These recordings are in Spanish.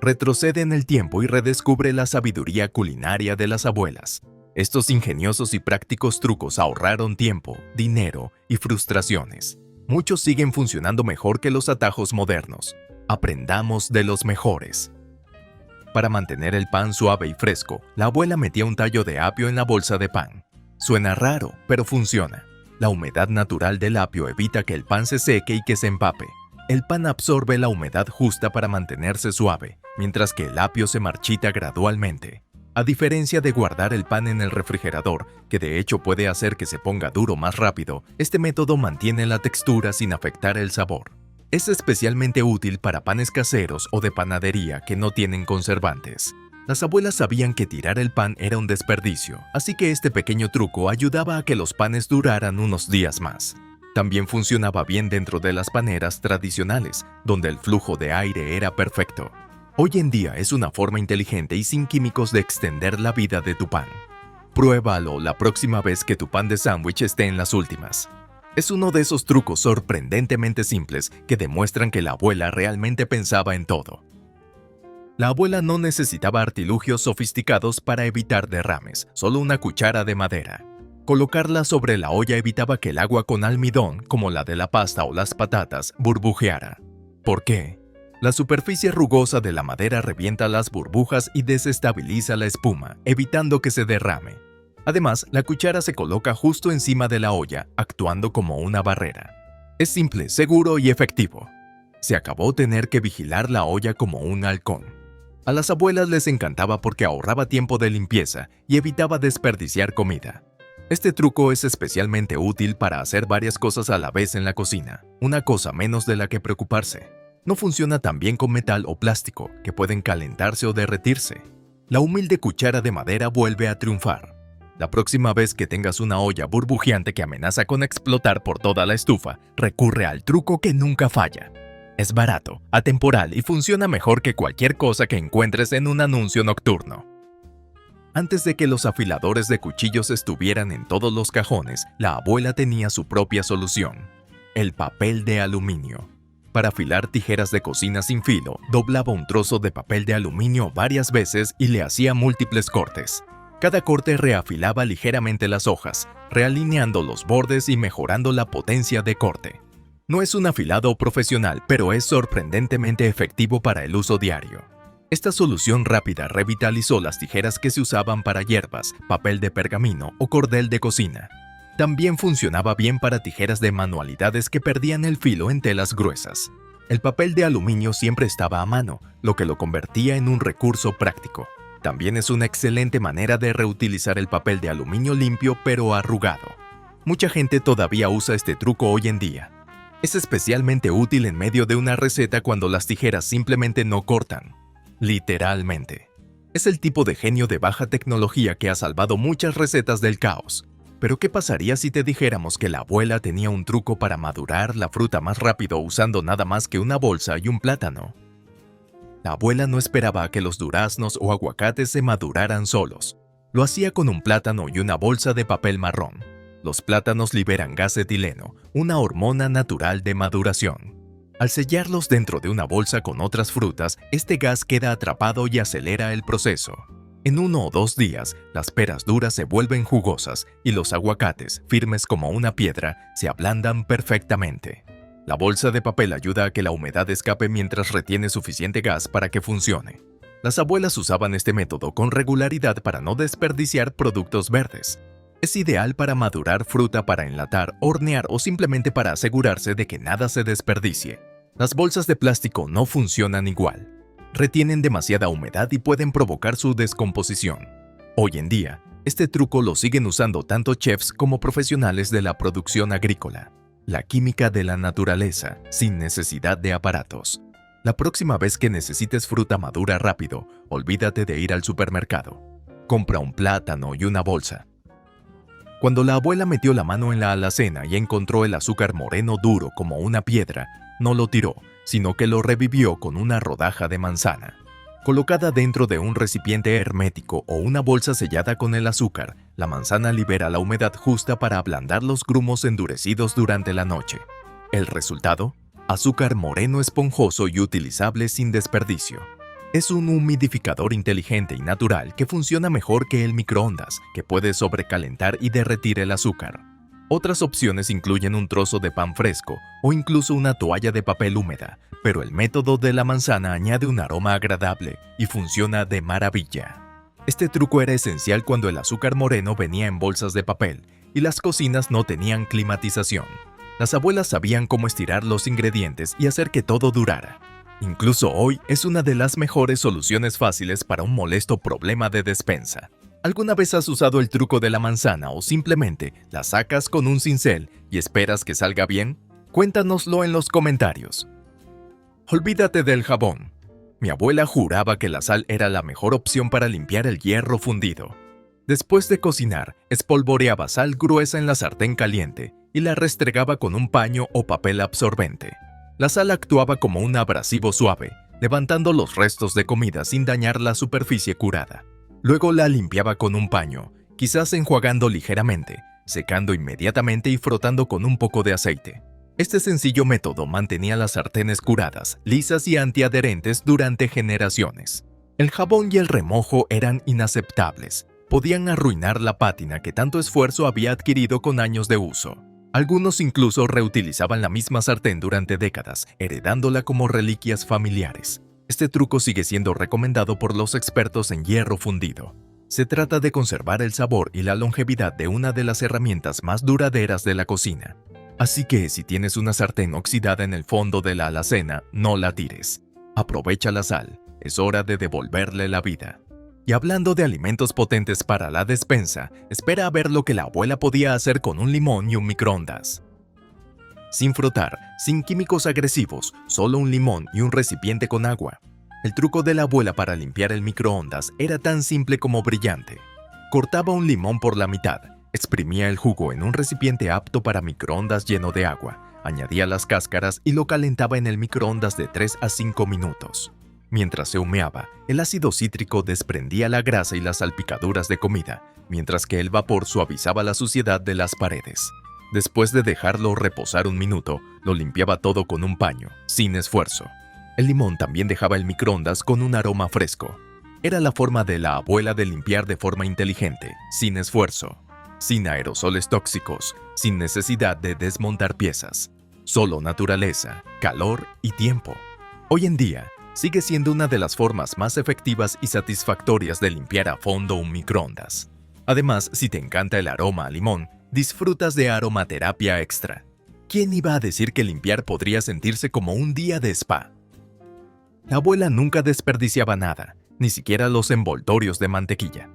Retrocede en el tiempo y redescubre la sabiduría culinaria de las abuelas. Estos ingeniosos y prácticos trucos ahorraron tiempo, dinero y frustraciones. Muchos siguen funcionando mejor que los atajos modernos. Aprendamos de los mejores. Para mantener el pan suave y fresco, la abuela metía un tallo de apio en la bolsa de pan. Suena raro, pero funciona. La humedad natural del apio evita que el pan se seque y que se empape. El pan absorbe la humedad justa para mantenerse suave, mientras que el apio se marchita gradualmente. A diferencia de guardar el pan en el refrigerador, que de hecho puede hacer que se ponga duro más rápido, este método mantiene la textura sin afectar el sabor. Es especialmente útil para panes caseros o de panadería que no tienen conservantes. Las abuelas sabían que tirar el pan era un desperdicio, así que este pequeño truco ayudaba a que los panes duraran unos días más. También funcionaba bien dentro de las paneras tradicionales, donde el flujo de aire era perfecto. Hoy en día es una forma inteligente y sin químicos de extender la vida de tu pan. Pruébalo la próxima vez que tu pan de sándwich esté en las últimas. Es uno de esos trucos sorprendentemente simples que demuestran que la abuela realmente pensaba en todo. La abuela no necesitaba artilugios sofisticados para evitar derrames, solo una cuchara de madera. Colocarla sobre la olla evitaba que el agua con almidón, como la de la pasta o las patatas, burbujeara. ¿Por qué? La superficie rugosa de la madera revienta las burbujas y desestabiliza la espuma, evitando que se derrame. Además, la cuchara se coloca justo encima de la olla, actuando como una barrera. Es simple, seguro y efectivo. Se acabó tener que vigilar la olla como un halcón. A las abuelas les encantaba porque ahorraba tiempo de limpieza y evitaba desperdiciar comida. Este truco es especialmente útil para hacer varias cosas a la vez en la cocina, una cosa menos de la que preocuparse. No funciona tan bien con metal o plástico, que pueden calentarse o derretirse. La humilde cuchara de madera vuelve a triunfar. La próxima vez que tengas una olla burbujeante que amenaza con explotar por toda la estufa, recurre al truco que nunca falla. Es barato, atemporal y funciona mejor que cualquier cosa que encuentres en un anuncio nocturno. Antes de que los afiladores de cuchillos estuvieran en todos los cajones, la abuela tenía su propia solución: el papel de aluminio. Para afilar tijeras de cocina sin filo, doblaba un trozo de papel de aluminio varias veces y le hacía múltiples cortes. Cada corte reafilaba ligeramente las hojas, realineando los bordes y mejorando la potencia de corte. No es un afilado profesional, pero es sorprendentemente efectivo para el uso diario. Esta solución rápida revitalizó las tijeras que se usaban para hierbas, papel de pergamino o cordel de cocina. También funcionaba bien para tijeras de manualidades que perdían el filo en telas gruesas. El papel de aluminio siempre estaba a mano, lo que lo convertía en un recurso práctico. También es una excelente manera de reutilizar el papel de aluminio limpio pero arrugado. Mucha gente todavía usa este truco hoy en día. Es especialmente útil en medio de una receta cuando las tijeras simplemente no cortan. Literalmente. Es el tipo de genio de baja tecnología que ha salvado muchas recetas del caos. Pero ¿qué pasaría si te dijéramos que la abuela tenía un truco para madurar la fruta más rápido usando nada más que una bolsa y un plátano? La abuela no esperaba a que los duraznos o aguacates se maduraran solos. Lo hacía con un plátano y una bolsa de papel marrón. Los plátanos liberan gas etileno, una hormona natural de maduración. Al sellarlos dentro de una bolsa con otras frutas, este gas queda atrapado y acelera el proceso. En 1 o 2 días, las peras duras se vuelven jugosas y los aguacates, firmes como una piedra, se ablandan perfectamente. La bolsa de papel ayuda a que la humedad escape mientras retiene suficiente gas para que funcione. Las abuelas usaban este método con regularidad para no desperdiciar productos verdes. Es ideal para madurar fruta para enlatar, hornear o simplemente para asegurarse de que nada se desperdicie. Las bolsas de plástico no funcionan igual. Retienen demasiada humedad y pueden provocar su descomposición. Hoy en día, este truco lo siguen usando tanto chefs como profesionales de la producción agrícola. La química de la naturaleza, sin necesidad de aparatos. La próxima vez que necesites fruta madura rápido, olvídate de ir al supermercado. Compra un plátano y una bolsa. Cuando la abuela metió la mano en la alacena y encontró el azúcar moreno duro como una piedra, no lo tiró, sino que lo revivió con una rodaja de manzana. Colocada dentro de un recipiente hermético o una bolsa sellada con el azúcar, la manzana libera la humedad justa para ablandar los grumos endurecidos durante la noche. ¿El resultado? Azúcar moreno esponjoso y utilizable sin desperdicio. Es un humidificador inteligente y natural que funciona mejor que el microondas, que puede sobrecalentar y derretir el azúcar. Otras opciones incluyen un trozo de pan fresco o incluso una toalla de papel húmeda, pero el método de la manzana añade un aroma agradable y funciona de maravilla. Este truco era esencial cuando el azúcar moreno venía en bolsas de papel y las cocinas no tenían climatización. Las abuelas sabían cómo estirar los ingredientes y hacer que todo durara. Incluso hoy es una de las mejores soluciones fáciles para un molesto problema de despensa. ¿Alguna vez has usado el truco de la manzana o simplemente la sacas con un cincel y esperas que salga bien? Cuéntanoslo en los comentarios. Olvídate del jabón. Mi abuela juraba que la sal era la mejor opción para limpiar el hierro fundido. Después de cocinar, espolvoreaba sal gruesa en la sartén caliente y la restregaba con un paño o papel absorbente. La sal actuaba como un abrasivo suave, levantando los restos de comida sin dañar la superficie curada. Luego la limpiaba con un paño, quizás enjuagando ligeramente, secando inmediatamente y frotando con un poco de aceite. Este sencillo método mantenía las sartenes curadas, lisas y antiadherentes durante generaciones. El jabón y el remojo eran inaceptables. Podían arruinar la pátina que tanto esfuerzo había adquirido con años de uso. Algunos incluso reutilizaban la misma sartén durante décadas, heredándola como reliquias familiares. Este truco sigue siendo recomendado por los expertos en hierro fundido. Se trata de conservar el sabor y la longevidad de una de las herramientas más duraderas de la cocina. Así que si tienes una sartén oxidada en el fondo de la alacena, no la tires. Aprovecha la sal, es hora de devolverle la vida. Y hablando de alimentos potentes para la despensa, espera a ver lo que la abuela podía hacer con un limón y un microondas. Sin frotar, sin químicos agresivos, solo un limón y un recipiente con agua. El truco de la abuela para limpiar el microondas era tan simple como brillante. Cortaba un limón por la mitad, exprimía el jugo en un recipiente apto para microondas lleno de agua, añadía las cáscaras y lo calentaba en el microondas de 3 a 5 minutos. Mientras se humeaba, el ácido cítrico desprendía la grasa y las salpicaduras de comida, mientras que el vapor suavizaba la suciedad de las paredes. Después de dejarlo reposar un minuto, lo limpiaba todo con un paño, sin esfuerzo. El limón también dejaba el microondas con un aroma fresco. Era la forma de la abuela de limpiar de forma inteligente, sin esfuerzo, sin aerosoles tóxicos, sin necesidad de desmontar piezas. Solo naturaleza, calor y tiempo. Hoy en día, sigue siendo una de las formas más efectivas y satisfactorias de limpiar a fondo un microondas. Además, si te encanta el aroma a limón, disfrutas de aromaterapia extra. ¿Quién iba a decir que limpiar podría sentirse como un día de spa? La abuela nunca desperdiciaba nada, ni siquiera los envoltorios de mantequilla.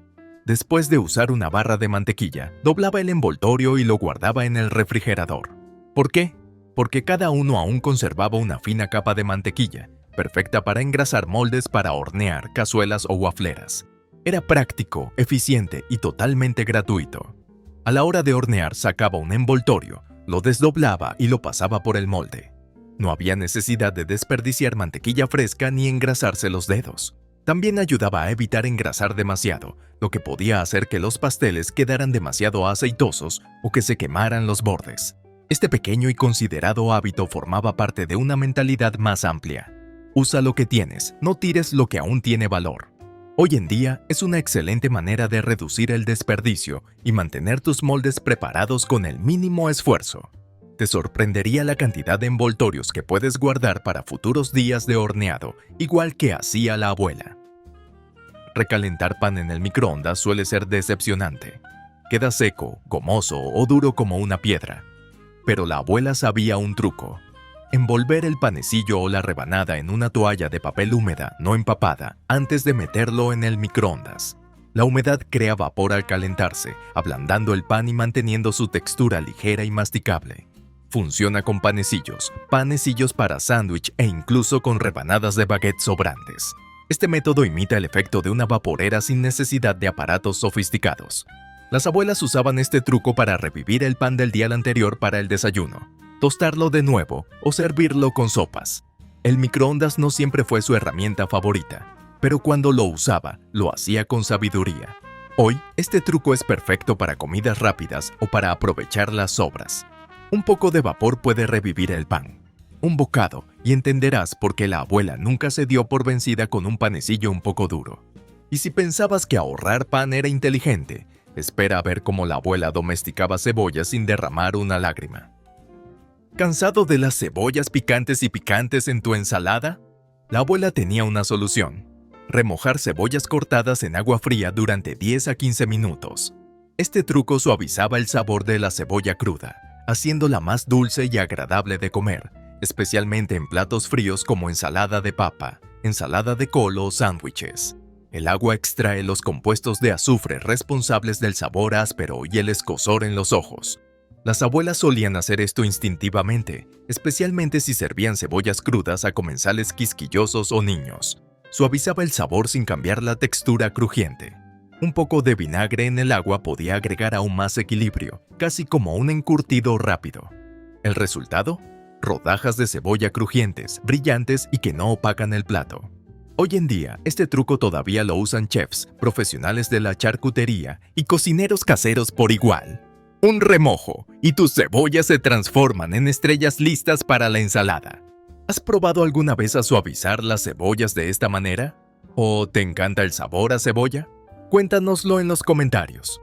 Después de usar una barra de mantequilla, doblaba el envoltorio y lo guardaba en el refrigerador. ¿Por qué? Porque cada uno aún conservaba una fina capa de mantequilla, perfecta para engrasar moldes para hornear, cazuelas o wafleras. Era práctico, eficiente y totalmente gratuito. A la hora de hornear sacaba un envoltorio, lo desdoblaba y lo pasaba por el molde. No había necesidad de desperdiciar mantequilla fresca ni engrasarse los dedos. También ayudaba a evitar engrasar demasiado, lo que podía hacer que los pasteles quedaran demasiado aceitosos o que se quemaran los bordes. Este pequeño y considerado hábito formaba parte de una mentalidad más amplia. Usa lo que tienes, no tires lo que aún tiene valor. Hoy en día es una excelente manera de reducir el desperdicio y mantener tus moldes preparados con el mínimo esfuerzo. Te sorprendería la cantidad de envoltorios que puedes guardar para futuros días de horneado, igual que hacía la abuela. Recalentar pan en el microondas suele ser decepcionante. Queda seco, gomoso o duro como una piedra. Pero la abuela sabía un truco. Envolver el panecillo o la rebanada en una toalla de papel húmeda no empapada antes de meterlo en el microondas. La humedad crea vapor al calentarse, ablandando el pan y manteniendo su textura ligera y masticable. Funciona con panecillos para sándwich e incluso con rebanadas de baguette sobrantes. Este método imita el efecto de una vaporera sin necesidad de aparatos sofisticados. Las abuelas usaban este truco para revivir el pan del día anterior para el desayuno, tostarlo de nuevo o servirlo con sopas. El microondas no siempre fue su herramienta favorita, pero cuando lo usaba, lo hacía con sabiduría. Hoy, este truco es perfecto para comidas rápidas o para aprovechar las sobras. Un poco de vapor puede revivir el pan. un bocado, y entenderás por qué la abuela nunca se dio por vencida con un panecillo un poco duro. Y si pensabas que ahorrar pan era inteligente, espera a ver cómo la abuela domesticaba cebollas sin derramar una lágrima. ¿Cansado de las cebollas picantes y picantes en tu ensalada? La abuela tenía una solución: remojar cebollas cortadas en agua fría durante 10 a 15 minutos. Este truco suavizaba el sabor de la cebolla cruda, haciéndola más dulce y agradable de comer, especialmente en platos fríos como ensalada de papa, ensalada de col o sándwiches. El agua extrae los compuestos de azufre responsables del sabor áspero y el escozor en los ojos. Las abuelas solían hacer esto instintivamente, especialmente si servían cebollas crudas a comensales quisquillosos o niños. Suavizaba el sabor sin cambiar la textura crujiente. Un poco de vinagre en el agua podía agregar aún más equilibrio, casi como un encurtido rápido. ¿El resultado? Rodajas de cebolla crujientes, brillantes y que no opacan el plato. Hoy en día, este truco todavía lo usan chefs, profesionales de la charcutería y cocineros caseros por igual. Un remojo, y tus cebollas se transforman en estrellas listas para la ensalada. ¿Has probado alguna vez a suavizar las cebollas de esta manera? ¿O te encanta el sabor a cebolla? Cuéntanoslo en los comentarios.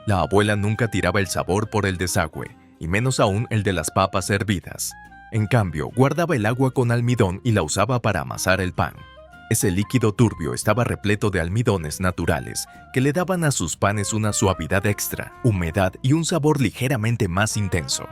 La abuela nunca tiraba el sabor por el desagüe, y menos aún el de las papas hervidas. En cambio, guardaba el agua con almidón y la usaba para amasar el pan. Ese líquido turbio estaba repleto de almidones naturales que le daban a sus panes una suavidad extra, humedad y un sabor ligeramente más intenso.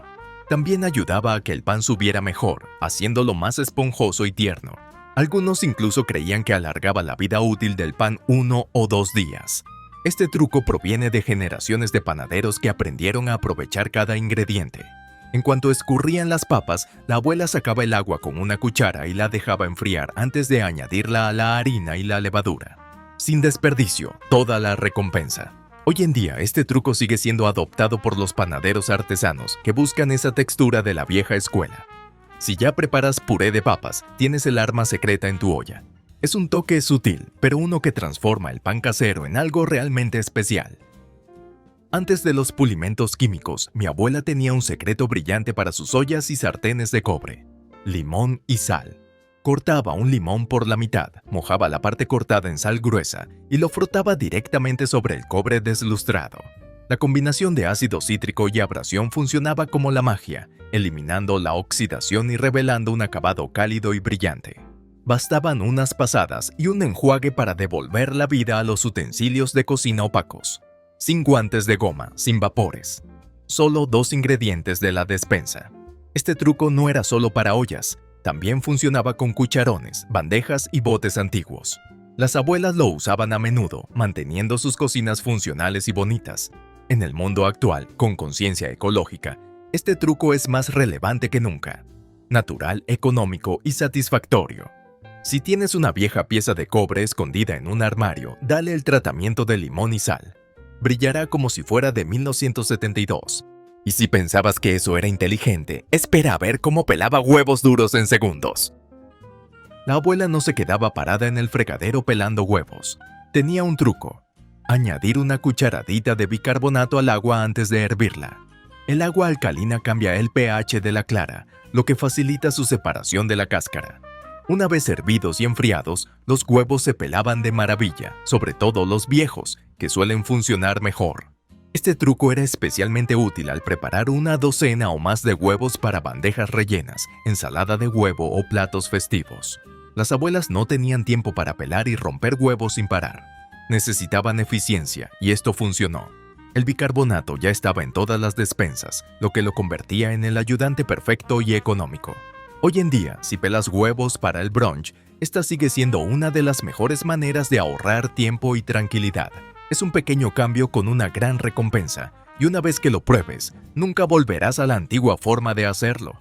También ayudaba a que el pan subiera mejor, haciéndolo más esponjoso y tierno. Algunos incluso creían que alargaba la vida útil del pan 1 o 2 días. Este truco proviene de generaciones de panaderos que aprendieron a aprovechar cada ingrediente. En cuanto escurrían las papas, la abuela sacaba el agua con una cuchara y la dejaba enfriar antes de añadirla a la harina y la levadura. Sin desperdicio, toda la recompensa. Hoy en día, este truco sigue siendo adoptado por los panaderos artesanos que buscan esa textura de la vieja escuela. Si ya preparas puré de papas, tienes el arma secreta en tu olla. Es un toque sutil, pero uno que transforma el pan casero en algo realmente especial. Antes de los pulimentos químicos, mi abuela tenía un secreto brillante para sus ollas y sartenes de cobre: limón y sal. Cortaba un limón por la mitad, mojaba la parte cortada en sal gruesa y lo frotaba directamente sobre el cobre deslustrado. La combinación de ácido cítrico y abrasión funcionaba como la magia, eliminando la oxidación y revelando un acabado cálido y brillante. Bastaban unas pasadas y un enjuague para devolver la vida a los utensilios de cocina opacos. Sin guantes de goma, sin vapores. Solo 2 ingredientes de la despensa. Este truco no era solo para ollas, también funcionaba con cucharones, bandejas y botes antiguos. Las abuelas lo usaban a menudo, manteniendo sus cocinas funcionales y bonitas. En el mundo actual, con conciencia ecológica, este truco es más relevante que nunca. Natural, económico y satisfactorio. Si tienes una vieja pieza de cobre escondida en un armario, dale el tratamiento de limón y sal. Brillará como si fuera de 1972. Y si pensabas que eso era inteligente, espera a ver cómo pelaba huevos duros en segundos. La abuela no se quedaba parada en el fregadero pelando huevos. Tenía un truco: añadir una cucharadita de bicarbonato al agua antes de hervirla. El agua alcalina cambia el pH de la clara, lo que facilita su separación de la cáscara. Una vez hervidos y enfriados, los huevos se pelaban de maravilla, sobre todo los viejos, que suelen funcionar mejor. Este truco era especialmente útil al preparar una docena o más de huevos para bandejas rellenas, ensalada de huevo o platos festivos. Las abuelas no tenían tiempo para pelar y romper huevos sin parar. Necesitaban eficiencia, y esto funcionó. El bicarbonato ya estaba en todas las despensas, lo que lo convertía en el ayudante perfecto y económico. Hoy en día, si pelas huevos para el brunch, esta sigue siendo una de las mejores maneras de ahorrar tiempo y tranquilidad. Es un pequeño cambio con una gran recompensa, y una vez que lo pruebes, nunca volverás a la antigua forma de hacerlo.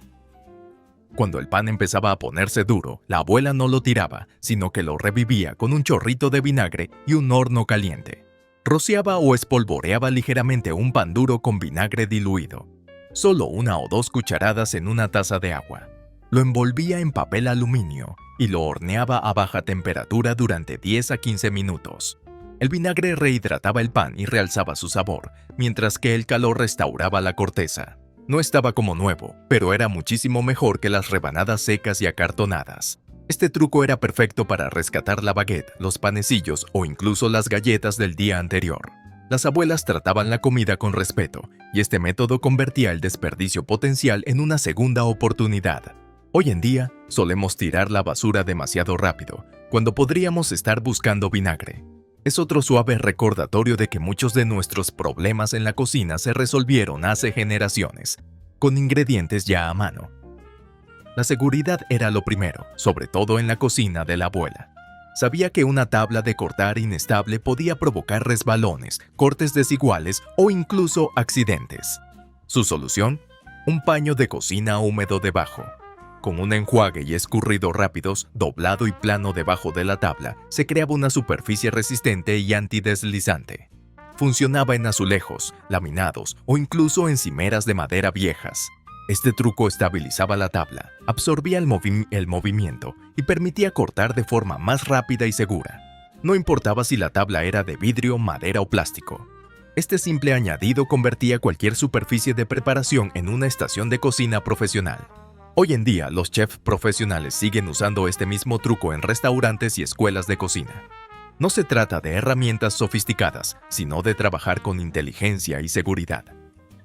Cuando el pan empezaba a ponerse duro, la abuela no lo tiraba, sino que lo revivía con un chorrito de vinagre y un horno caliente. Rociaba o espolvoreaba ligeramente un pan duro con vinagre diluido. Solo 1 o 2 cucharadas en una taza de agua. Lo envolvía en papel aluminio y lo horneaba a baja temperatura durante 10 a 15 minutos. El vinagre rehidrataba el pan y realzaba su sabor, mientras que el calor restauraba la corteza. No estaba como nuevo, pero era muchísimo mejor que las rebanadas secas y acartonadas. Este truco era perfecto para rescatar la baguette, los panecillos o incluso las galletas del día anterior. Las abuelas trataban la comida con respeto, y este método convertía el desperdicio potencial en una segunda oportunidad. Hoy en día, solemos tirar la basura demasiado rápido, cuando podríamos estar buscando vinagre. Es otro suave recordatorio de que muchos de nuestros problemas en la cocina se resolvieron hace generaciones, con ingredientes ya a mano. La seguridad era lo primero, sobre todo en la cocina de la abuela. Sabía que una tabla de cortar inestable podía provocar resbalones, cortes desiguales o incluso accidentes. Su solución: un paño de cocina húmedo debajo. Con un enjuague y escurrido rápidos, doblado y plano debajo de la tabla, se creaba una superficie resistente y antideslizante. Funcionaba en azulejos, laminados o incluso en cimeras de madera viejas. Este truco estabilizaba la tabla, absorbía el movimiento y permitía cortar de forma más rápida y segura. No importaba si la tabla era de vidrio, madera o plástico. Este simple añadido convertía cualquier superficie de preparación en una estación de cocina profesional. Hoy en día, los chefs profesionales siguen usando este mismo truco en restaurantes y escuelas de cocina. No se trata de herramientas sofisticadas, sino de trabajar con inteligencia y seguridad.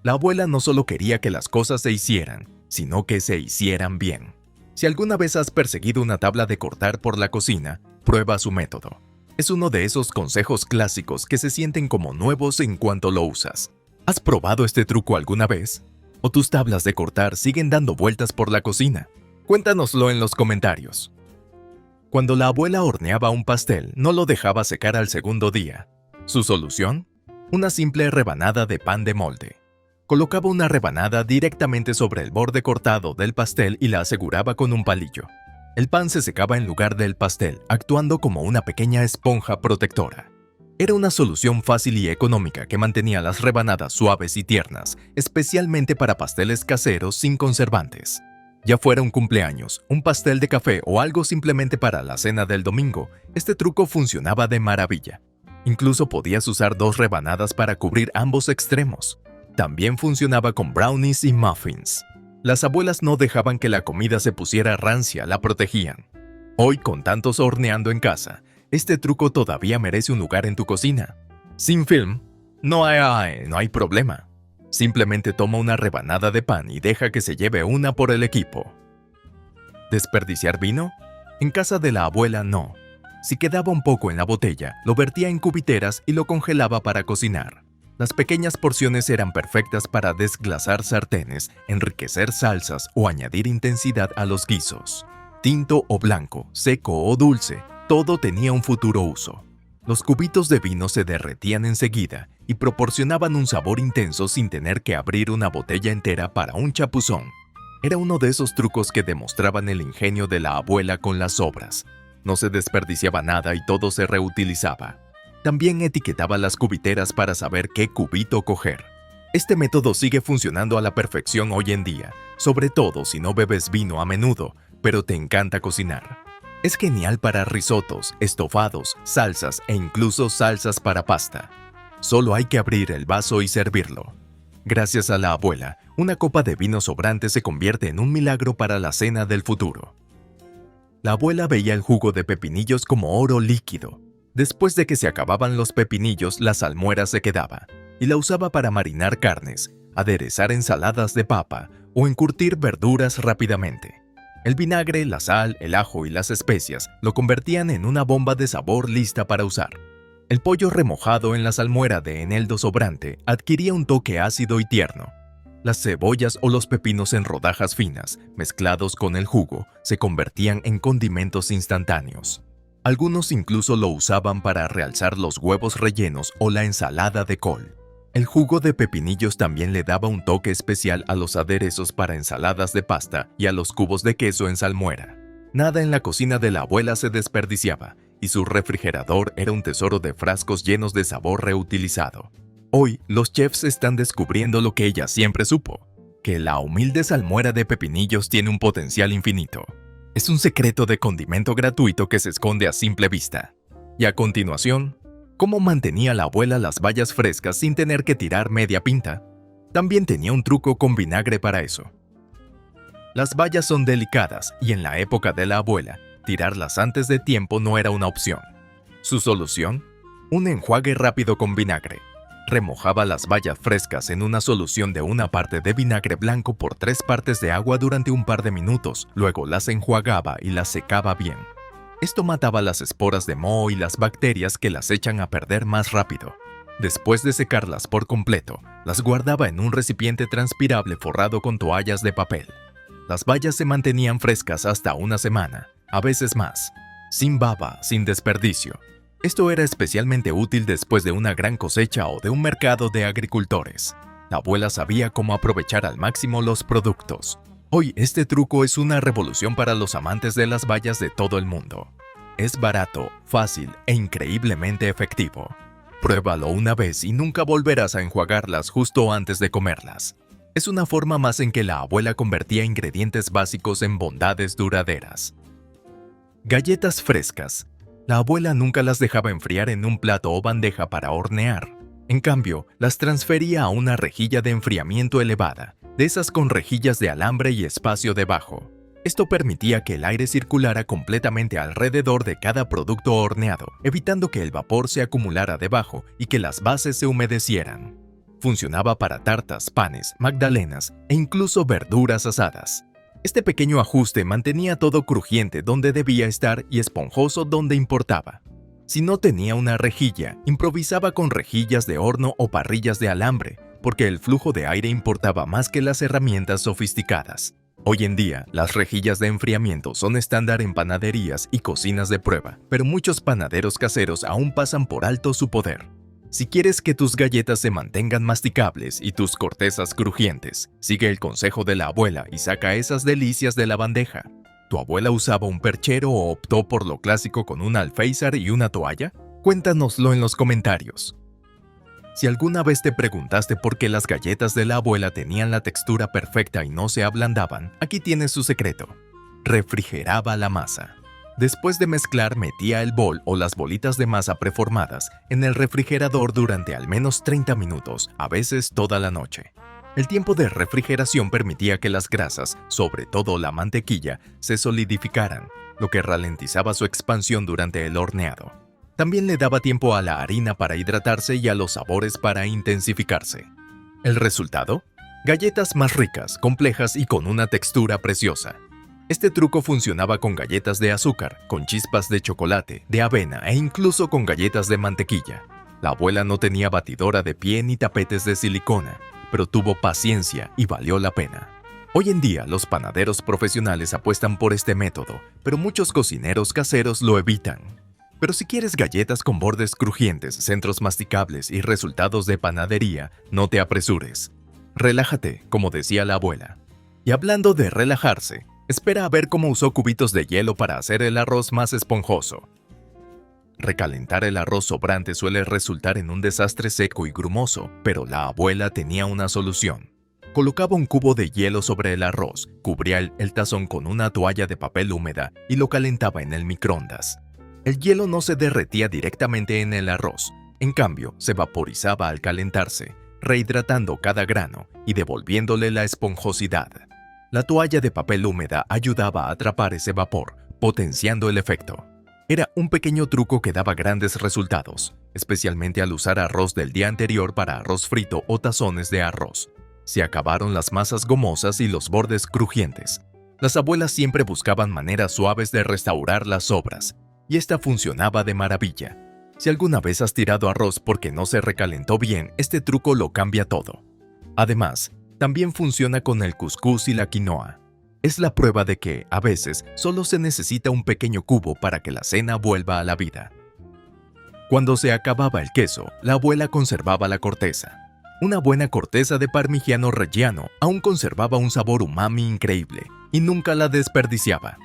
La abuela no solo quería que las cosas se hicieran, sino que se hicieran bien. Si alguna vez has perseguido una tabla de cortar por la cocina, prueba su método. Es uno de esos consejos clásicos que se sienten como nuevos en cuanto lo usas. ¿Has probado este truco alguna vez? ¿O tus tablas de cortar siguen dando vueltas por la cocina? Cuéntanoslo en los comentarios. Cuando la abuela horneaba un pastel, no lo dejaba secar al segundo día. ¿Su solución? Una simple rebanada de pan de molde. Colocaba una rebanada directamente sobre el borde cortado del pastel y la aseguraba con un palillo. El pan se secaba en lugar del pastel, actuando como una pequeña esponja protectora. Era una solución fácil y económica que mantenía las rebanadas suaves y tiernas, especialmente para pasteles caseros sin conservantes. Ya fuera un cumpleaños, un pastel de café o algo simplemente para la cena del domingo, este truco funcionaba de maravilla. Incluso podías usar 2 rebanadas para cubrir ambos extremos. También funcionaba con brownies y muffins. Las abuelas no dejaban que la comida se pusiera rancia, la protegían. Hoy, con tantos horneando en casa, este truco todavía merece un lugar en tu cocina. Sin film, no hay problema. Simplemente toma una rebanada de pan y deja que se lleve una por el equipo. ¿Desperdiciar vino? En casa de la abuela no. Si quedaba un poco en la botella, lo vertía en cubiteras y lo congelaba para cocinar. Las pequeñas porciones eran perfectas para desglasar sartenes, enriquecer salsas o añadir intensidad a los guisos. Tinto o blanco, seco o dulce, todo tenía un futuro uso. Los cubitos de vino se derretían enseguida y proporcionaban un sabor intenso sin tener que abrir una botella entera para un chapuzón. Era uno de esos trucos que demostraban el ingenio de la abuela con las sobras. No se desperdiciaba nada y todo se reutilizaba. También etiquetaba las cubiteras para saber qué cubito coger. Este método sigue funcionando a la perfección hoy en día, sobre todo si no bebes vino a menudo, pero te encanta cocinar. Es genial para risotos, estofados, salsas e incluso salsas para pasta. Solo hay que abrir el vaso y servirlo. Gracias a la abuela, una copa de vino sobrante se convierte en un milagro para la cena del futuro. La abuela veía el jugo de pepinillos como oro líquido. Después de que se acababan los pepinillos, la salmuera se quedaba, y la usaba para marinar carnes, aderezar ensaladas de papa o encurtir verduras rápidamente. El vinagre, la sal, el ajo y las especias lo convertían en una bomba de sabor lista para usar. El pollo remojado en la salmuera de eneldo sobrante adquiría un toque ácido y tierno. Las cebollas o los pepinos en rodajas finas, mezclados con el jugo, se convertían en condimentos instantáneos. Algunos incluso lo usaban para realzar los huevos rellenos o la ensalada de col. El jugo de pepinillos también le daba un toque especial a los aderezos para ensaladas de pasta y a los cubos de queso en salmuera. Nada en la cocina de la abuela se desperdiciaba, y su refrigerador era un tesoro de frascos llenos de sabor reutilizado. Hoy, los chefs están descubriendo lo que ella siempre supo, que la humilde salmuera de pepinillos tiene un potencial infinito. Es un secreto de condimento gratuito que se esconde a simple vista. Y a continuación, ¿cómo mantenía la abuela las bayas frescas sin tener que tirar media pinta? También tenía un truco con vinagre para eso. Las bayas son delicadas y en la época de la abuela, tirarlas antes de tiempo no era una opción. Su solución: un enjuague rápido con vinagre. Remojaba las bayas frescas en una solución de 1 parte de vinagre blanco por 3 partes de agua durante un par de minutos, luego las enjuagaba y las secaba bien. Esto mataba las esporas de moho y las bacterias que las echan a perder más rápido. Después de secarlas por completo, las guardaba en un recipiente transpirable forrado con toallas de papel. Las bayas se mantenían frescas hasta 1 semana, a veces más, sin baba, sin desperdicio. Esto era especialmente útil después de una gran cosecha o de un mercado de agricultores. La abuela sabía cómo aprovechar al máximo los productos. Hoy este truco es una revolución para los amantes de las bayas de todo el mundo. Es barato, fácil e increíblemente efectivo. Pruébalo una vez y nunca volverás a enjuagarlas justo antes de comerlas. Es una forma más en que la abuela convertía ingredientes básicos en bondades duraderas. Galletas frescas. La abuela nunca las dejaba enfriar en un plato o bandeja para hornear. En cambio, las transfería a una rejilla de enfriamiento elevada, de esas con rejillas de alambre y espacio debajo. Esto permitía que el aire circulara completamente alrededor de cada producto horneado, evitando que el vapor se acumulara debajo y que las bases se humedecieran. Funcionaba para tartas, panes, magdalenas e incluso verduras asadas. Este pequeño ajuste mantenía todo crujiente donde debía estar y esponjoso donde importaba. Si no tenía una rejilla, improvisaba con rejillas de horno o parrillas de alambre, porque el flujo de aire importaba más que las herramientas sofisticadas. Hoy en día, las rejillas de enfriamiento son estándar en panaderías y cocinas de prueba, pero muchos panaderos caseros aún pasan por alto su poder. Si quieres que tus galletas se mantengan masticables y tus cortezas crujientes, sigue el consejo de la abuela y saca esas delicias de la bandeja. ¿Tu abuela usaba un perchero o optó por lo clásico con un alféizar y una toalla? Cuéntanoslo en los comentarios. Si alguna vez te preguntaste por qué las galletas de la abuela tenían la textura perfecta y no se ablandaban, aquí tienes su secreto. Refrigeraba la masa. Después de mezclar, metía el bol o las bolitas de masa preformadas en el refrigerador durante al menos 30 minutos, a veces toda la noche. El tiempo de refrigeración permitía que las grasas, sobre todo la mantequilla, se solidificaran, lo que ralentizaba su expansión durante el horneado. También le daba tiempo a la harina para hidratarse y a los sabores para intensificarse. ¿El resultado? Galletas más ricas, complejas y con una textura preciosa. Este truco funcionaba con galletas de azúcar, con chispas de chocolate, de avena e incluso con galletas de mantequilla. La abuela no tenía batidora de pie ni tapetes de silicona, pero tuvo paciencia y valió la pena. Hoy en día, los panaderos profesionales apuestan por este método, pero muchos cocineros caseros lo evitan. Pero si quieres galletas con bordes crujientes, centros masticables y resultados de panadería, no te apresures. Relájate, como decía la abuela. Y hablando de relajarse, espera a ver cómo usó cubitos de hielo para hacer el arroz más esponjoso. Recalentar el arroz sobrante suele resultar en un desastre seco y grumoso, pero la abuela tenía una solución. Colocaba un cubo de hielo sobre el arroz, cubría el tazón con una toalla de papel húmeda y lo calentaba en el microondas. El hielo no se derretía directamente en el arroz, en cambio, se vaporizaba al calentarse, rehidratando cada grano y devolviéndole la esponjosidad. La toalla de papel húmeda ayudaba a atrapar ese vapor, potenciando el efecto. Era un pequeño truco que daba grandes resultados, especialmente al usar arroz del día anterior para arroz frito o tazones de arroz. Se acabaron las masas gomosas y los bordes crujientes. Las abuelas siempre buscaban maneras suaves de restaurar las sobras, y esta funcionaba de maravilla. Si alguna vez has tirado arroz porque no se recalentó bien, este truco lo cambia todo. Además, también funciona con el cuscús y la quinoa. Es la prueba de que, a veces, solo se necesita un pequeño cubo para que la cena vuelva a la vida. Cuando se acababa el queso, la abuela conservaba la corteza. Una buena corteza de parmigiano reggiano aún conservaba un sabor umami increíble y nunca la desperdiciaba.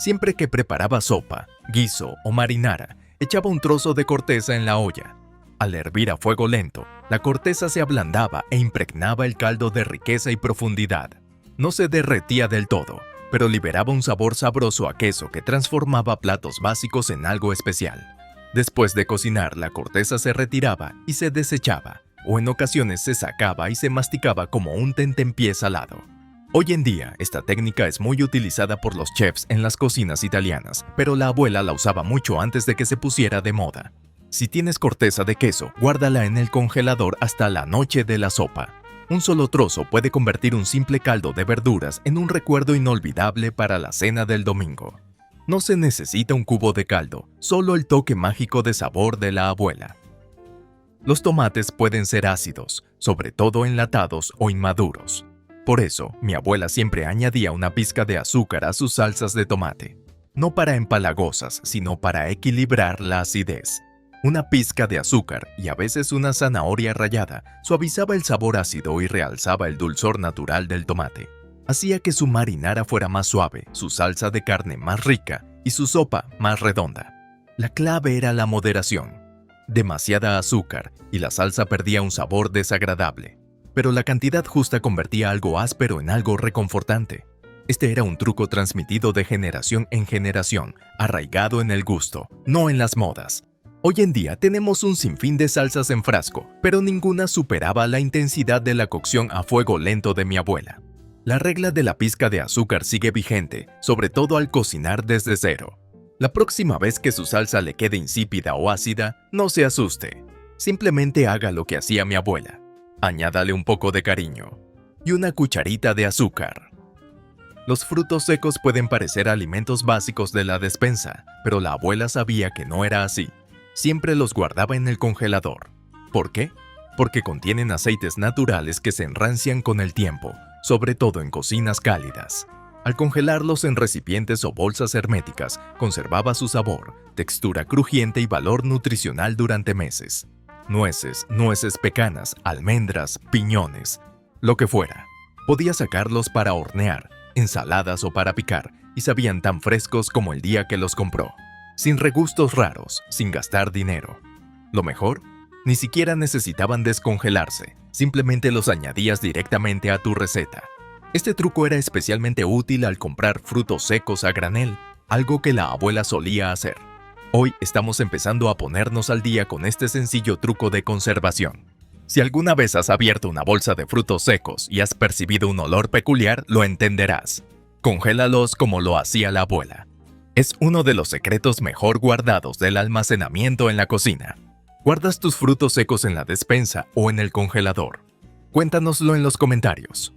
Siempre que preparaba sopa, guiso o marinara, echaba un trozo de corteza en la olla. Al hervir a fuego lento, la corteza se ablandaba e impregnaba el caldo de riqueza y profundidad. No se derretía del todo, pero liberaba un sabor sabroso a queso que transformaba platos básicos en algo especial. Después de cocinar, la corteza se retiraba y se desechaba, o en ocasiones se sacaba y se masticaba como un tentempié salado. Hoy en día, esta técnica es muy utilizada por los chefs en las cocinas italianas, pero la abuela la usaba mucho antes de que se pusiera de moda. Si tienes corteza de queso, guárdala en el congelador hasta la noche de la sopa. Un solo trozo puede convertir un simple caldo de verduras en un recuerdo inolvidable para la cena del domingo. No se necesita un cubo de caldo, solo el toque mágico de sabor de la abuela. Los tomates pueden ser ácidos, sobre todo enlatados o inmaduros. Por eso, mi abuela siempre añadía una pizca de azúcar a sus salsas de tomate. No para empalagosas, sino para equilibrar la acidez. Una pizca de azúcar y a veces una zanahoria rallada suavizaba el sabor ácido y realzaba el dulzor natural del tomate. Hacía que su marinara fuera más suave, su salsa de carne más rica y su sopa más redonda. La clave era la moderación. Demasiada azúcar y la salsa perdía un sabor desagradable, pero la cantidad justa convertía algo áspero en algo reconfortante. Este era un truco transmitido de generación en generación, arraigado en el gusto, no en las modas. Hoy en día tenemos un sinfín de salsas en frasco, pero ninguna superaba la intensidad de la cocción a fuego lento de mi abuela. La regla de la pizca de azúcar sigue vigente, sobre todo al cocinar desde cero. La próxima vez que su salsa le quede insípida o ácida, no se asuste. Simplemente haga lo que hacía mi abuela. Añádale un poco de cariño y una cucharita de azúcar. Los frutos secos pueden parecer alimentos básicos de la despensa, pero la abuela sabía que no era así. Siempre los guardaba en el congelador. ¿Por qué? Porque contienen aceites naturales que se enrancian con el tiempo, sobre todo en cocinas cálidas. Al congelarlos en recipientes o bolsas herméticas, conservaba su sabor, textura crujiente y valor nutricional durante meses. Nueces, nueces pecanas, almendras, piñones, lo que fuera. Podía sacarlos para hornear, ensaladas o para picar, y sabían tan frescos como el día que los compró. Sin regustos raros, sin gastar dinero. Lo mejor, ni siquiera necesitaban descongelarse, simplemente los añadías directamente a tu receta. Este truco era especialmente útil al comprar frutos secos a granel, algo que la abuela solía hacer. Hoy estamos empezando a ponernos al día con este sencillo truco de conservación. Si alguna vez has abierto una bolsa de frutos secos y has percibido un olor peculiar, lo entenderás. Congélalos como lo hacía la abuela. Es uno de los secretos mejor guardados del almacenamiento en la cocina. ¿Guardas tus frutos secos en la despensa o en el congelador? Cuéntanoslo en los comentarios.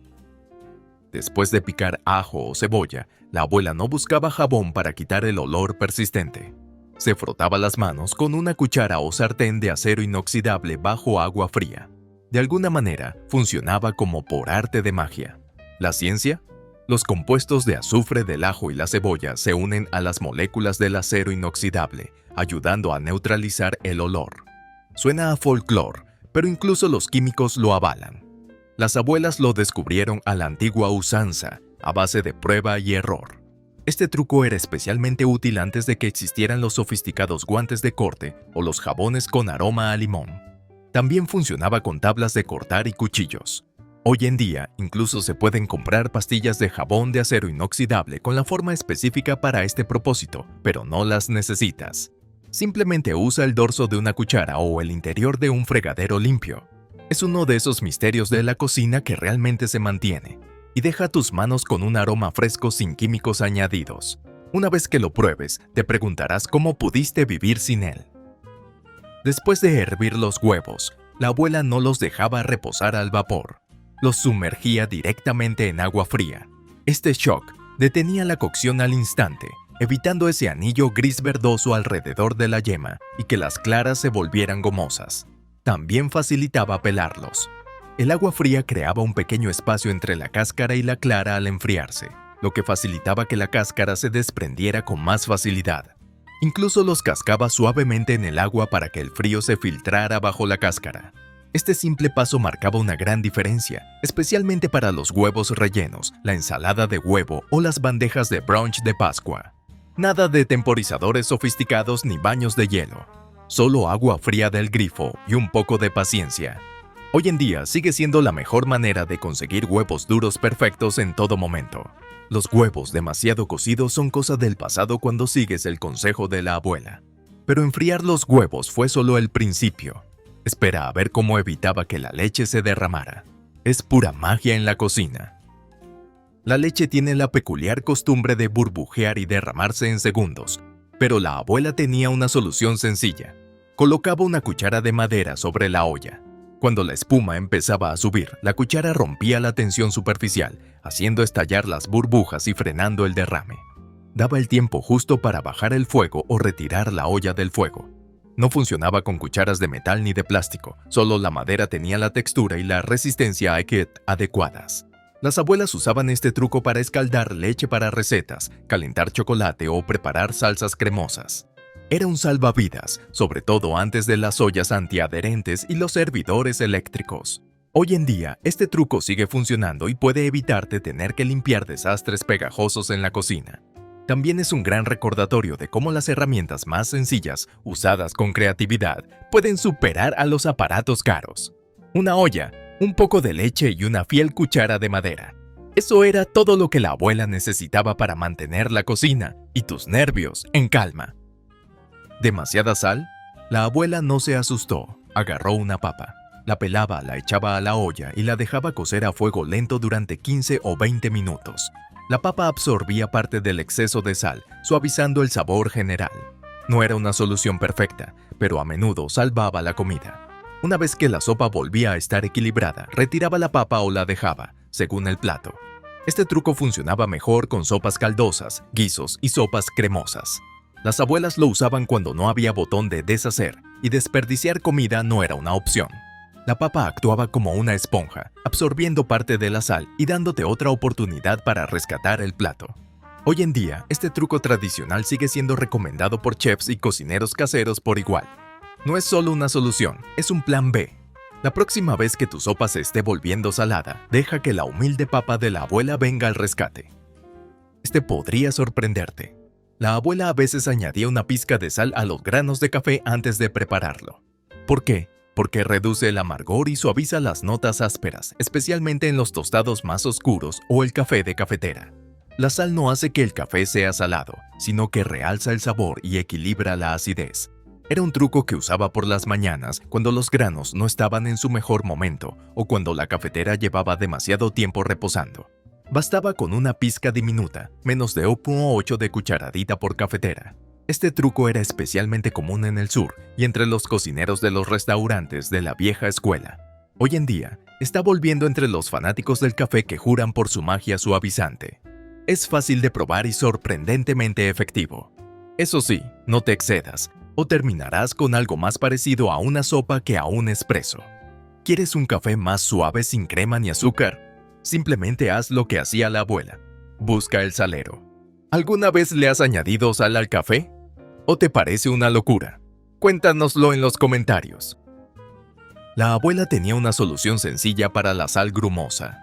Después de picar ajo o cebolla, la abuela no buscaba jabón para quitar el olor persistente. Se frotaba las manos con una cuchara o sartén de acero inoxidable bajo agua fría. De alguna manera, funcionaba como por arte de magia. ¿La ciencia? Los compuestos de azufre del ajo y la cebolla se unen a las moléculas del acero inoxidable, ayudando a neutralizar el olor. Suena a folclore, pero incluso los químicos lo avalan. Las abuelas lo descubrieron a la antigua usanza, a base de prueba y error. Este truco era especialmente útil antes de que existieran los sofisticados guantes de corte o los jabones con aroma a limón. También funcionaba con tablas de cortar y cuchillos. Hoy en día, incluso se pueden comprar pastillas de jabón de acero inoxidable con la forma específica para este propósito, pero no las necesitas. Simplemente usa el dorso de una cuchara o el interior de un fregadero limpio. Es uno de esos misterios de la cocina que realmente se mantiene. Y deja tus manos con un aroma fresco sin químicos añadidos. Una vez que lo pruebes, te preguntarás cómo pudiste vivir sin él. Después de hervir los huevos, la abuela no los dejaba reposar al vapor. Los sumergía directamente en agua fría. Este shock detenía la cocción al instante, evitando ese anillo gris verdoso alrededor de la yema y que las claras se volvieran gomosas. También facilitaba pelarlos. El agua fría creaba un pequeño espacio entre la cáscara y la clara al enfriarse, lo que facilitaba que la cáscara se desprendiera con más facilidad. Incluso los cascaba suavemente en el agua para que el frío se filtrara bajo la cáscara. Este simple paso marcaba una gran diferencia, especialmente para los huevos rellenos, la ensalada de huevo o las bandejas de brunch de Pascua. Nada de temporizadores sofisticados ni baños de hielo. Solo agua fría del grifo y un poco de paciencia. Hoy en día sigue siendo la mejor manera de conseguir huevos duros perfectos en todo momento. Los huevos demasiado cocidos son cosa del pasado cuando sigues el consejo de la abuela. Pero enfriar los huevos fue solo el principio. Espera a ver cómo evitaba que la leche se derramara. Es pura magia en la cocina. La leche tiene la peculiar costumbre de burbujear y derramarse en segundos, pero la abuela tenía una solución sencilla. Colocaba una cuchara de madera sobre la olla. Cuando la espuma empezaba a subir, la cuchara rompía la tensión superficial, haciendo estallar las burbujas y frenando el derrame. Daba el tiempo justo para bajar el fuego o retirar la olla del fuego. No funcionaba con cucharas de metal ni de plástico, solo la madera tenía la textura y la resistencia adecuadas. Las abuelas usaban este truco para escaldar leche para recetas, calentar chocolate o preparar salsas cremosas. Era un salvavidas, sobre todo antes de las ollas antiadherentes y los hervidores eléctricos. Hoy en día, este truco sigue funcionando y puede evitarte tener que limpiar desastres pegajosos en la cocina. También es un gran recordatorio de cómo las herramientas más sencillas, usadas con creatividad, pueden superar a los aparatos caros. Una olla, un poco de leche y una fiel cuchara de madera. Eso era todo lo que la abuela necesitaba para mantener la cocina y tus nervios en calma. ¿Demasiada sal? La abuela no se asustó. Agarró una papa, la pelaba, la echaba a la olla y la dejaba cocer a fuego lento durante 15 o 20 minutos. La papa absorbía parte del exceso de sal, suavizando el sabor general. No era una solución perfecta, pero a menudo salvaba la comida. Una vez que la sopa volvía a estar equilibrada, retiraba la papa o la dejaba, según el plato. Este truco funcionaba mejor con sopas caldosas, guisos y sopas cremosas. Las abuelas lo usaban cuando no había botón de deshacer y desperdiciar comida no era una opción. La papa actuaba como una esponja, absorbiendo parte de la sal y dándote otra oportunidad para rescatar el plato. Hoy en día, este truco tradicional sigue siendo recomendado por chefs y cocineros caseros por igual. No es solo una solución, es un plan B. La próxima vez que tu sopa se esté volviendo salada, deja que la humilde papa de la abuela venga al rescate. Este podría sorprenderte. La abuela a veces añadía una pizca de sal a los granos de café antes de prepararlo. ¿Por qué? Porque reduce el amargor y suaviza las notas ásperas, especialmente en los tostados más oscuros o el café de cafetera. La sal no hace que el café sea salado, sino que realza el sabor y equilibra la acidez. Era un truco que usaba por las mañanas cuando los granos no estaban en su mejor momento o cuando la cafetera llevaba demasiado tiempo reposando. Bastaba con una pizca diminuta, menos de 1,8 de cucharadita por cafetera. Este truco era especialmente común en el sur y entre los cocineros de los restaurantes de la vieja escuela. Hoy en día, está volviendo entre los fanáticos del café que juran por su magia suavizante. Es fácil de probar y sorprendentemente efectivo. Eso sí, no te excedas, o terminarás con algo más parecido a una sopa que a un espresso. ¿Quieres un café más suave sin crema ni azúcar? Simplemente haz lo que hacía la abuela. Busca el salero. ¿Alguna vez le has añadido sal al café? ¿O te parece una locura? Cuéntanoslo en los comentarios. La abuela tenía una solución sencilla para la sal grumosa.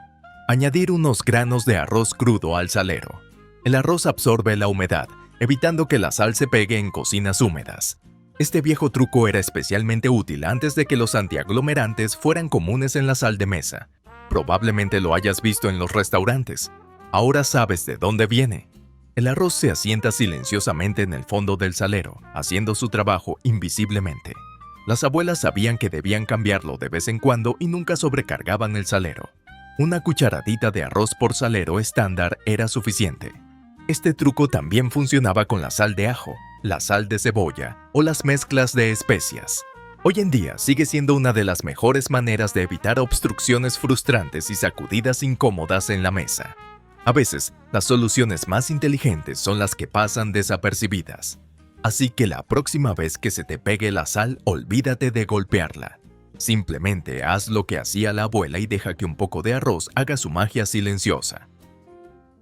Añadir unos granos de arroz crudo al salero. El arroz absorbe la humedad, evitando que la sal se pegue en cocinas húmedas. Este viejo truco era especialmente útil antes de que los antiaglomerantes fueran comunes en la sal de mesa. Probablemente lo hayas visto en los restaurantes. Ahora sabes de dónde viene. El arroz se asienta silenciosamente en el fondo del salero, haciendo su trabajo invisiblemente. Las abuelas sabían que debían cambiarlo de vez en cuando y nunca sobrecargaban el salero. Una cucharadita de arroz por salero estándar era suficiente. Este truco también funcionaba con la sal de ajo, la sal de cebolla o las mezclas de especias. Hoy en día sigue siendo una de las mejores maneras de evitar obstrucciones frustrantes y sacudidas incómodas en la mesa. A veces, las soluciones más inteligentes son las que pasan desapercibidas. Así que la próxima vez que se te pegue la sal, olvídate de golpearla. Simplemente haz lo que hacía la abuela y deja que un poco de arroz haga su magia silenciosa.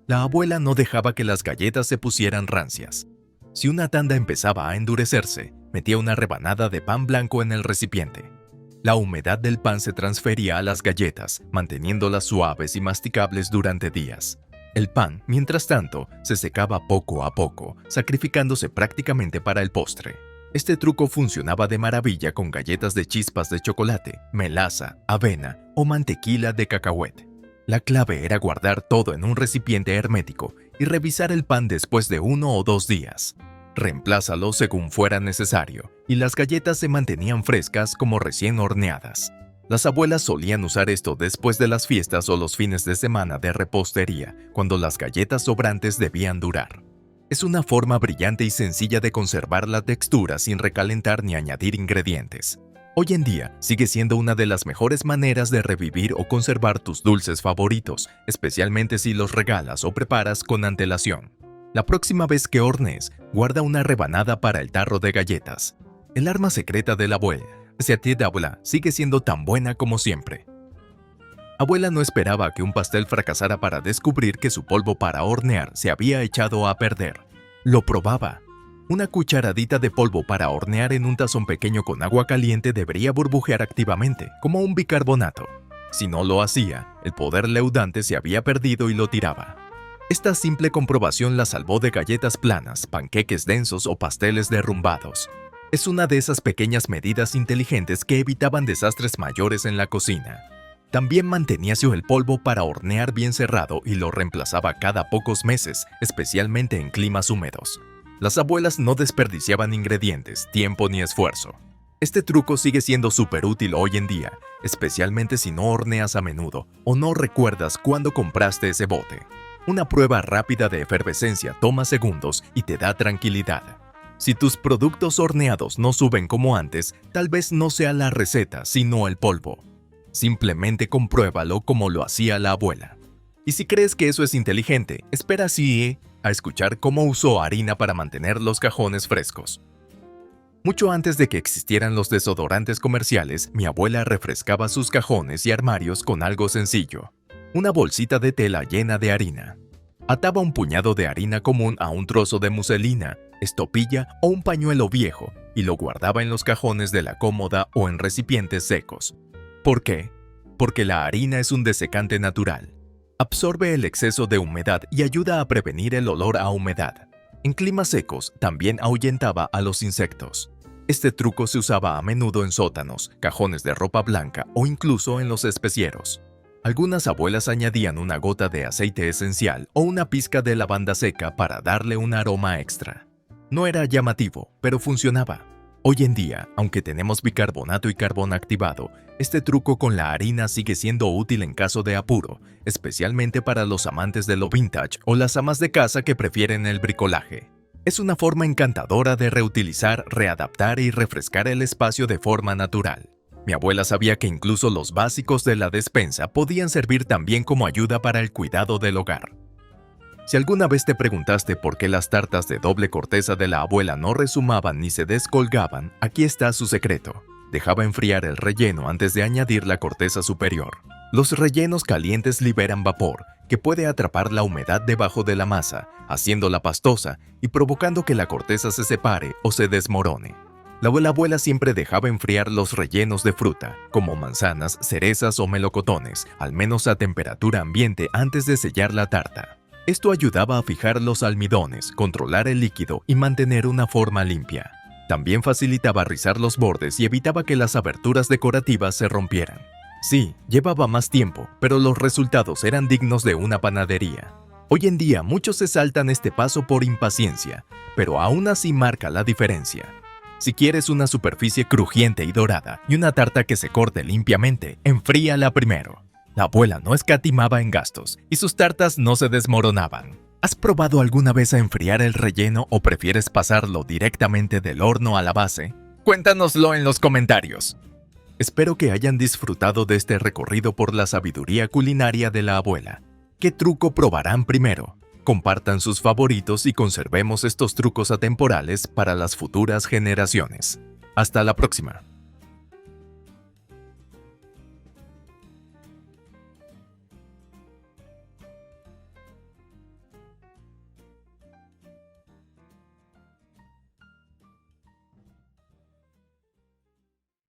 La abuela no dejaba que las galletas se pusieran rancias. Si una tanda empezaba a endurecerse, metía una rebanada de pan blanco en el recipiente. La humedad del pan se transfería a las galletas, manteniéndolas suaves y masticables durante días. El pan, mientras tanto, se secaba poco a poco, sacrificándose prácticamente para el postre. Este truco funcionaba de maravilla con galletas de chispas de chocolate, melaza, avena o mantequilla de cacahuete. La clave era guardar todo en un recipiente hermético y revisar el pan después de 1 o 2 días. reemplázalo según fuera necesario, y las galletas se mantenían frescas como recién horneadas. Las abuelas solían usar esto después de las fiestas o los fines de semana de repostería, cuando las galletas sobrantes debían durar. Es una forma brillante y sencilla de conservar la textura sin recalentar ni añadir ingredientes. Hoy en día sigue siendo una de las mejores maneras de revivir o conservar tus dulces favoritos, especialmente si los regalas o preparas con antelación. La próxima vez que hornees, guarda una rebanada para el tarro de galletas. El arma secreta de la abuela, de abuela, sigue siendo tan buena como siempre. Abuela no esperaba que un pastel fracasara para descubrir que su polvo para hornear se había echado a perder. Lo probaba. Una cucharadita de polvo para hornear en un tazón pequeño con agua caliente debería burbujear activamente, como un bicarbonato. Si no lo hacía, el poder leudante se había perdido y lo tiraba. Esta simple comprobación la salvó de galletas planas, panqueques densos o pasteles derrumbados. Es una de esas pequeñas medidas inteligentes que evitaban desastres mayores en la cocina. También mantenía el polvo para hornear bien cerrado y lo reemplazaba cada pocos meses, especialmente en climas húmedos. Las abuelas no desperdiciaban ingredientes, tiempo ni esfuerzo. Este truco sigue siendo súper útil hoy en día, especialmente si no horneas a menudo o no recuerdas cuándo compraste ese bote. Una prueba rápida de efervescencia toma segundos y te da tranquilidad. Si tus productos horneados no suben como antes, tal vez no sea la receta, sino el polvo. Simplemente compruébalo como lo hacía la abuela. Y si crees que eso es inteligente, espera a escuchar cómo usó harina para mantener los cajones frescos. Mucho antes de que existieran los desodorantes comerciales, mi abuela refrescaba sus cajones y armarios con algo sencillo: una bolsita de tela llena de harina. Ataba un puñado de harina común a un trozo de muselina, estopilla o un pañuelo viejo y lo guardaba en los cajones de la cómoda o en recipientes secos. ¿Por qué? Porque la harina es un desecante natural. Absorbe el exceso de humedad y ayuda a prevenir el olor a humedad. En climas secos también ahuyentaba a los insectos. Este truco se usaba a menudo en sótanos, cajones de ropa blanca o incluso en los especieros. Algunas abuelas añadían una gota de aceite esencial o una pizca de lavanda seca para darle un aroma extra. No era llamativo, pero funcionaba. Hoy en día, aunque tenemos bicarbonato y carbón activado, este truco con la harina sigue siendo útil en caso de apuro, especialmente para los amantes de lo vintage o las amas de casa que prefieren el bricolaje. Es una forma encantadora de reutilizar, readaptar y refrescar el espacio de forma natural. Mi abuela sabía que incluso los básicos de la despensa podían servir también como ayuda para el cuidado del hogar. Si alguna vez te preguntaste por qué las tartas de doble corteza de la abuela no rezumaban ni se descolgaban, aquí está su secreto. Dejaba enfriar el relleno antes de añadir la corteza superior. Los rellenos calientes liberan vapor, que puede atrapar la humedad debajo de la masa, haciéndola pastosa y provocando que la corteza se separe o se desmorone. La abuela siempre dejaba enfriar los rellenos de fruta, como manzanas, cerezas o melocotones, al menos a temperatura ambiente antes de sellar la tarta. Esto ayudaba a fijar los almidones, controlar el líquido y mantener una forma limpia. También facilitaba rizar los bordes y evitaba que las aberturas decorativas se rompieran. Sí, llevaba más tiempo, pero los resultados eran dignos de una panadería. Hoy en día muchos se saltan este paso por impaciencia, pero aún así marca la diferencia. Si quieres una superficie crujiente y dorada y una tarta que se corte limpiamente, enfríala primero. La abuela no escatimaba en gastos y sus tartas no se desmoronaban. ¿Has probado alguna vez a enfriar el relleno o prefieres pasarlo directamente del horno a la base? Cuéntanoslo en los comentarios. Espero que hayan disfrutado de este recorrido por la sabiduría culinaria de la abuela. ¿Qué truco probarán primero? Compartan sus favoritos y conservemos estos trucos atemporales para las futuras generaciones. Hasta la próxima.